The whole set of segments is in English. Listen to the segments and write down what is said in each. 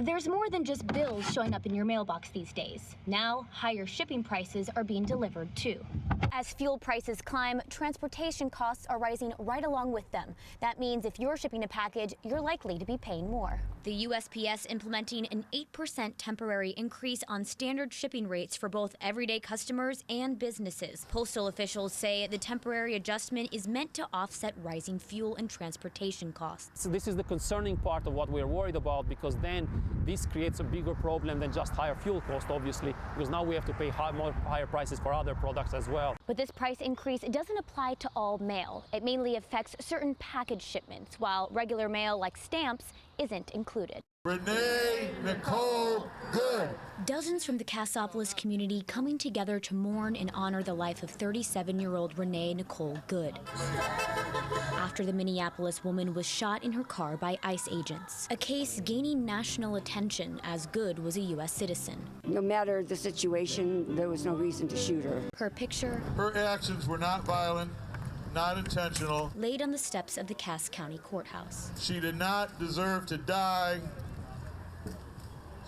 There's more than just bills showing up in your mailbox these days. Now, higher shipping prices are being delivered too. As fuel prices climb, transportation costs are rising right along with them. That means if you're shipping a package, you're likely to be paying more. The USPS implementing an 8% temporary increase on standard shipping rates for both everyday customers and businesses. Postal officials say the temporary adjustment is meant to offset rising fuel and transportation costs. So this is the concerning part of what we're worried about, because then this creates a bigger problem than just higher fuel cost, obviously, because now we have to pay higher prices for other products as well. But this price increase doesn't apply to all mail. It mainly affects certain package shipments, while regular mail like stamps isn't included. Renee Nicole Good. Dozens from the Cassopolis community coming together to mourn and honor the life of 37-year-old Renee Nicole Good, after the Minneapolis woman was shot in her car by ICE agents. A case gaining national attention as Good was a U.S. citizen. No matter the situation, there was no reason to shoot her. Her picture, Her actions were not violent, not intentional. laid on the steps of the Cass County Courthouse. She did not deserve to die.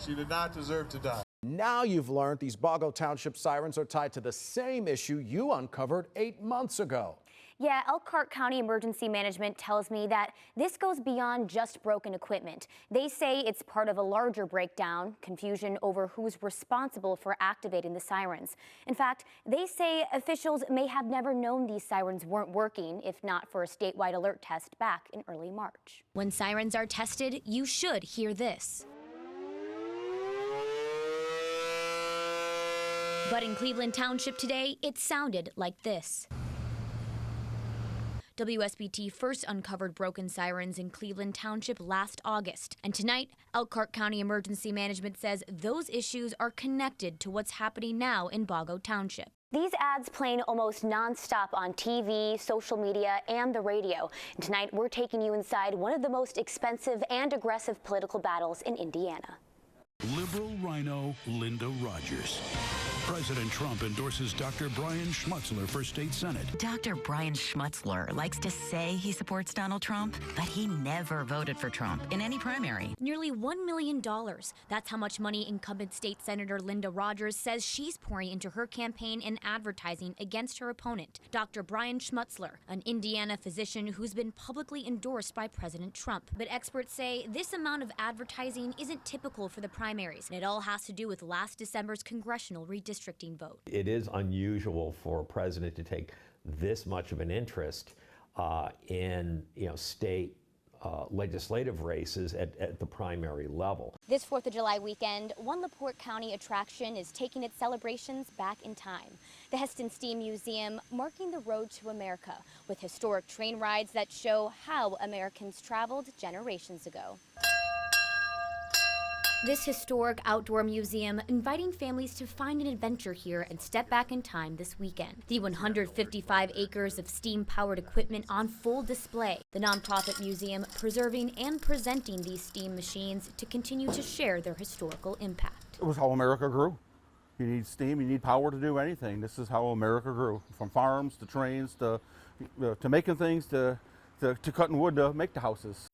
She did not deserve to die. Now you've learned these Bago Township sirens are tied to the same issue you uncovered 8 months ago. Yeah, Elkhart County Emergency Management tells me that this goes beyond just broken equipment. They say it's part of a larger breakdown, confusion over who's responsible for activating the sirens. In fact, they say officials may have never known these sirens weren't working if not for a statewide alert test back in early March. When sirens are tested, you should hear this. But in Cleveland Township today, it sounded like this. WSBT first uncovered broken sirens in Cleveland Township last August. And tonight, Elkhart County Emergency Management says those issues are connected to what's happening now in Bago Township. These ads playing almost nonstop on TV, social media, and the radio. And tonight, we're taking you inside one of the most expensive and aggressive political battles in Indiana. Liberal rhino Linda Rogers. President Trump endorses Dr. Brian Schmutzler for state senate. Dr. Brian Schmutzler likes to say he supports Donald Trump, but he never voted for Trump in any primary. Nearly $1 million. That's how much money incumbent state senator Linda Rogers says she's pouring into her campaign and advertising against her opponent, Dr. Brian Schmutzler, an Indiana physician who's been publicly endorsed by President Trump. But experts say this amount of advertising isn't typical for the primaries, and it all has to do with last December's congressional redistricting vote. It is unusual for a president to take this much of an interest in state legislative races at the primary level. This 4th of July weekend, one LaPorte County attraction is taking its celebrations back in time. The Heston Steam Museum marking the road to America with historic train rides that show how Americans traveled generations ago. This historic outdoor museum inviting families to find an adventure here and step back in time this weekend. The 155 acres of steam-powered equipment on full display. The nonprofit museum preserving and presenting these steam machines to continue to share their historical impact. It was how America grew. You need steam, you need power to do anything. This is how America grew, from farms to trains to making things to cutting wood to make the houses.